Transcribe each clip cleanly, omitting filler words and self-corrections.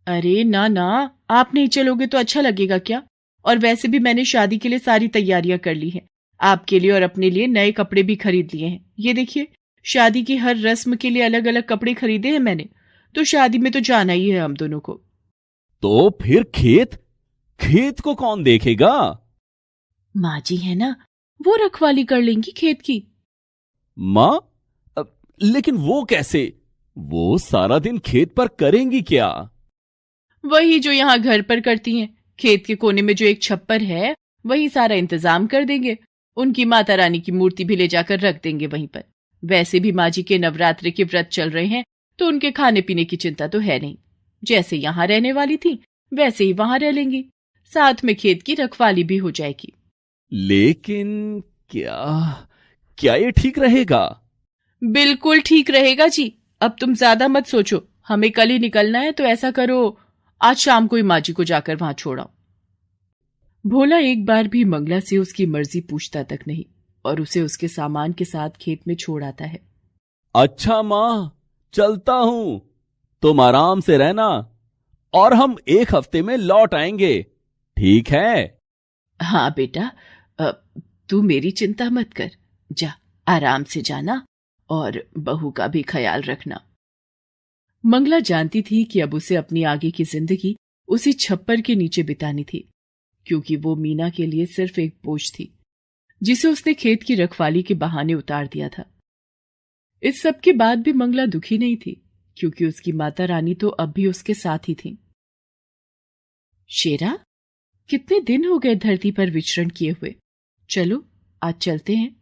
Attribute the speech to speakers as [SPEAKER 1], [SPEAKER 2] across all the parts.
[SPEAKER 1] अरे ना ना, आप नहीं चलोगे तो अच्छा लगेगा क्या? और वैसे भी मैंने शादी के लिए सारी तैयारियां कर ली हैं। आपके लिए और अपने लिए नए कपड़े भी खरीद लिए हैं। ये देखिए, शादी की हर रस्म के लिए अलग अलग कपड़े खरीदे हैं मैंने। तो शादी में तो जाना ही है हम दोनों को।
[SPEAKER 2] तो फिर खेत खेत को कौन देखेगा?
[SPEAKER 1] माँ जी है ना, वो रखवाली कर लेंगी खेत की।
[SPEAKER 2] माँ? लेकिन वो कैसे? वो सारा दिन खेत पर करेंगी क्या?
[SPEAKER 1] वही जो यहाँ घर पर करती हैं। खेत के कोने में जो एक छप्पर है, वही सारा इंतजाम कर देंगे। उनकी माता रानी की मूर्ति भी ले जाकर रख देंगे वहीं पर। वैसे भी माँ जी के नवरात्रि के व्रत चल रहे हैं, तो उनके खाने पीने की चिंता तो है नहीं। जैसे यहाँ रहने वाली थी, वैसे ही वहां रह लेंगी। साथ में खेत की रखवाली भी हो जाएगी।
[SPEAKER 2] लेकिन क्या क्या ये ठीक रहेगा?
[SPEAKER 1] बिल्कुल ठीक रहेगा जी। अब तुम ज्यादा मत सोचो, हमें कल ही निकलना है, तो ऐसा करो, आज शाम को ही माँ जी को जाकर वहां छोड़ाओ। भोला एक बार भी मंगला से उसकी मर्जी पूछता तक नहीं, और उसे उसके सामान के साथ खेत में छोड़ आता है।
[SPEAKER 2] अच्छा माँ, चलता हूं। तुम आराम से रहना और हम एक हफ्ते में लौट आएंगे। ठीक है?
[SPEAKER 1] हाँ बेटा, अ, तू मेरी चिंता मत कर। जा, आराम से जाना, और बहू का भी ख्याल रखना। मंगला जानती थी कि अब उसे अपनी आगे की जिंदगी उसी छप्पर के नीचे बितानी थी, क्योंकि वो मीना के लिए सिर्फ एक बोझ थी, जिसे उसने खेत की रखवाली के बहाने उतार दिया था। इस सब के बाद भी मंगला दुखी नहीं थी, क्योंकि उसकी माता रानी तो अब भी उसके साथ ही थी। शेरा, कितने दिन हो गए धरती पर विचरण किए हुए। चलो, आज चलते हैं।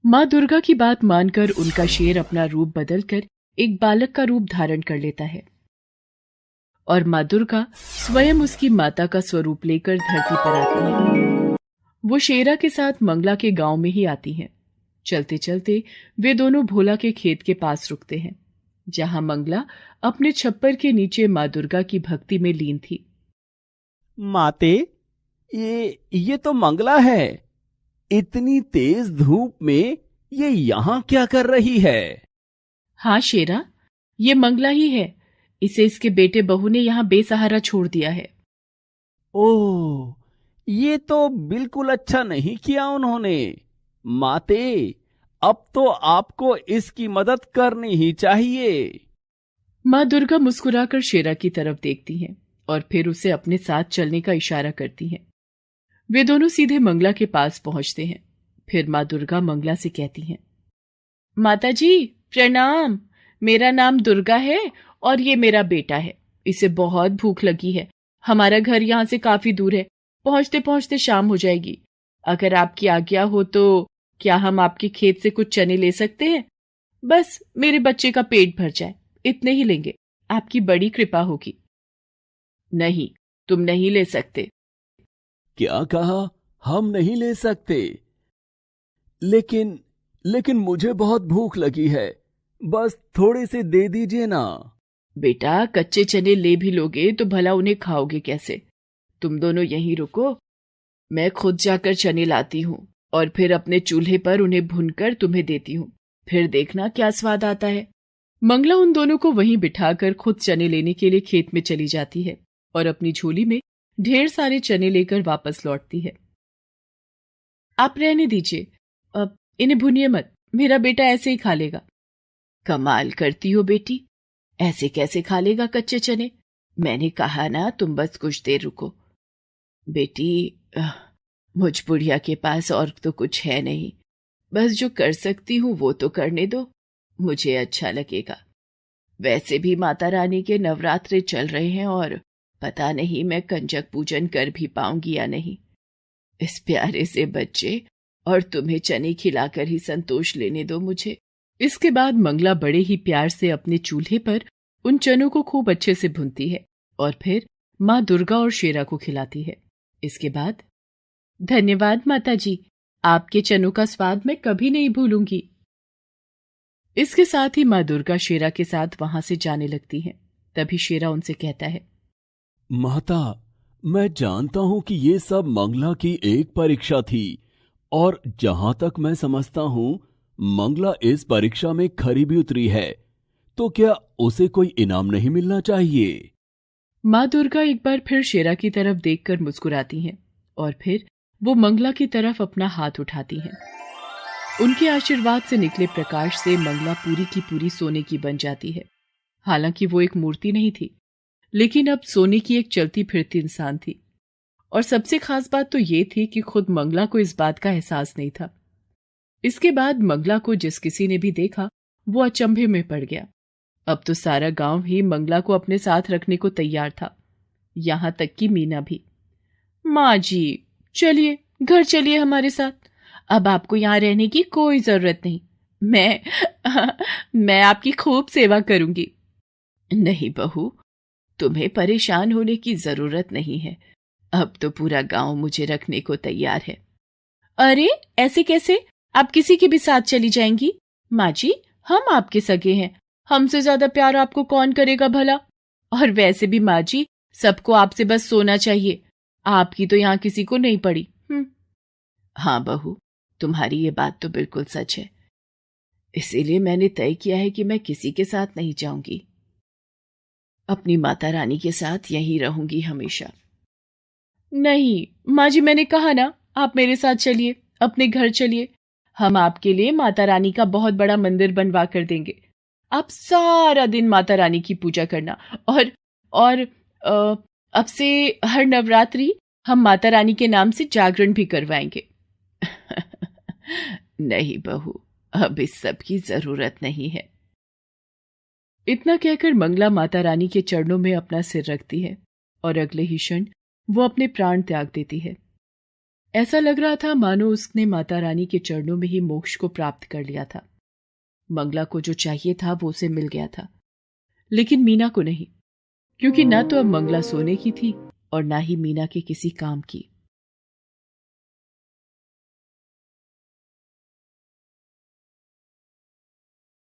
[SPEAKER 1] माँ दुर्गा की बात मानकर उनका शेर अपना रूप बदलकर एक बालक का रूप धारण कर लेता है, और माँ दुर्गा स्वयं उसकी माता का स्वरूप लेकर धरती पर आती है। वो शेरा के साथ मंगला के गांव में ही आती हैं। चलते चलते वे दोनों भोला के खेत के पास रुकते हैं, जहां मंगला अपने छप्पर के नीचे माँ दुर्गा की भक्ति में लीन थी।
[SPEAKER 2] माते, ये तो मंगला है। इतनी तेज धूप में ये यहां क्या कर रही है?
[SPEAKER 1] हाँ शेरा, ये मंगला ही है। इसे इसके बेटे बहू ने यहाँ बेसहारा छोड़ दिया है।
[SPEAKER 2] ओह, ये तो बिल्कुल अच्छा नहीं किया उन्होंने। माते, अब तो आपको इसकी मदद करनी ही चाहिए।
[SPEAKER 1] माँ दुर्गा मुस्कुराकर शेरा की तरफ देखती हैं, और फिर उसे अपने साथ चलने का इशारा करती हैं। वे दोनों सीधे मंगला के पास पहुंचते हैं। फिर माँ दुर्गा मंगला से कहती हैं, माता जी प्रणाम। मेरा नाम दुर्गा है, और ये मेरा बेटा है। इसे बहुत भूख लगी है। हमारा घर यहाँ से काफी दूर है। पहुंचते पहुंचते शाम हो जाएगी। अगर आपकी आज्ञा हो तो क्या हम आपके खेत से कुछ चने ले सकते हैं? बस मेरे बच्चे का पेट भर जाए, इतने ही लेंगे। आपकी बड़ी कृपा होगी। नहीं, तुम नहीं ले सकते।
[SPEAKER 2] क्या कहा? हम नहीं ले सकते? लेकिन लेकिन मुझे बहुत भूख लगी है। बस थोड़े से दे दीजिए ना।
[SPEAKER 1] बेटा, कच्चे चने ले भी लोगे तो भला उन्हें खाओगे कैसे? तुम दोनों यहीं रुको, मैं खुद जाकर चने लाती हूँ, और फिर अपने चूल्हे पर उन्हें भूनकर तुम्हें देती हूँ। फिर देखना क्या स्वाद आता है। मंगला उन दोनों को वहीं बिठाकर खुद चने लेने के लिए खेत में चली जाती है, और अपनी झोली में ढेर सारे चने लेकर वापस लौटती है। आप रहने दीजिए, अब इन्हें भूनिए मत। मेरा बेटा ऐसे ही खा लेगा। कमाल करती हो बेटी, ऐसे कैसे खा लेगा कच्चे चने? मैंने कहा ना, तुम बस कुछ देर रुको। बेटी, मुझ बुढ़िया के पास और तो कुछ है नहीं। बस जो कर सकती हूँ वो तो करने दो, मुझे अच्छा लगेगा। वैसे भी माता रानी के नवरात्रे चल रहे हैं, और पता नहीं मैं कंजक पूजन कर भी पाऊंगी या नहीं। इस प्यारे से बच्चे और तुम्हें चने खिलाकर ही संतोष लेने दो मुझे। इसके बाद मंगला बड़े ही प्यार से अपने चूल्हे पर उन चनों को खूब अच्छे से भूनती है, और फिर माँ दुर्गा और शेरा को खिलाती है। इसके बाद, धन्यवाद माता जी, आपके चनों का स्वाद मैं कभी नहीं भूलूंगी। इसके साथ ही माँ दुर्गा शेरा के साथ वहां से जाने लगती हैं। तभी शेरा उनसे कहता है,
[SPEAKER 2] माता, मैं जानता हूं कि ये सब मंगला की एक परीक्षा थी, और जहां तक मैं समझता हूं मंगला इस परीक्षा में खरी भी उतरी है। तो क्या उसे कोई इनाम नहीं मिलना चाहिए?
[SPEAKER 1] माँ दुर्गा एक बार फिर शेरा की तरफ देखकर मुस्कुराती हैं और फिर वो मंगला की तरफ अपना हाथ उठाती हैं। उनके आशीर्वाद से निकले प्रकाश से मंगला पूरी की पूरी सोने की बन जाती है। हालांकि वो एक मूर्ति नहीं थी, लेकिन अब सोने की एक चलती फिरती इंसान थी। और सबसे खास बात तो ये थी कि खुद मंगला को इस बात का एहसास नहीं था। इसके बाद मंगला को जिस किसी ने भी देखा वो अचंभे में पड़ गया। अब तो सारा गांव ही मंगला को अपने साथ रखने को तैयार था, यहां तक कि मीना भी। माँ जी चलिए, घर चलिए हमारे साथ। अब आपको यहाँ रहने की कोई जरूरत नहीं। मैं आपकी खूब सेवा करूंगी। नहीं बहू, तुम्हें परेशान होने की जरूरत नहीं है। अब तो पूरा गांव मुझे रखने को तैयार है। अरे ऐसे कैसे? आप किसी के भी साथ चली जाएंगी? माँ जी, हम आपके सगे हैं, हमसे ज्यादा प्यार आपको कौन करेगा भला? और वैसे भी माँ जी, सबको आपसे बस सोना चाहिए, आपकी तो यहाँ किसी को नहीं पड़ी। हाँ बहू, तुम्हारी ये बात तो बिल्कुल सच है। इसीलिए मैंने तय किया है कि मैं किसी के साथ नहीं जाऊंगी, अपनी माता रानी के साथ यहीं रहूंगी हमेशा। नहीं माँ जी, मैंने कहा ना, आप मेरे साथ चलिए, अपने घर चलिए। हम आपके लिए माता रानी का बहुत बड़ा मंदिर बनवा कर देंगे। आप सारा दिन माता रानी की पूजा करना और अब से हर नवरात्रि हम माता रानी के नाम से जागरण भी करवाएंगे। नहीं बहू, अब इस सब की जरूरत नहीं है। इतना कहकर मंगला माता रानी के चरणों में अपना सिर रखती है और अगले ही क्षण वो अपने प्राण त्याग देती है। ऐसा लग रहा था मानो उसने माता रानी के चरणों में ही मोक्ष को प्राप्त कर लिया था। मंगला को जो चाहिए था वो उसे मिल गया था, लेकिन मीना को नहीं, क्योंकि ना तो अब मंगला सोने की थी और ना ही मीना के किसी काम की।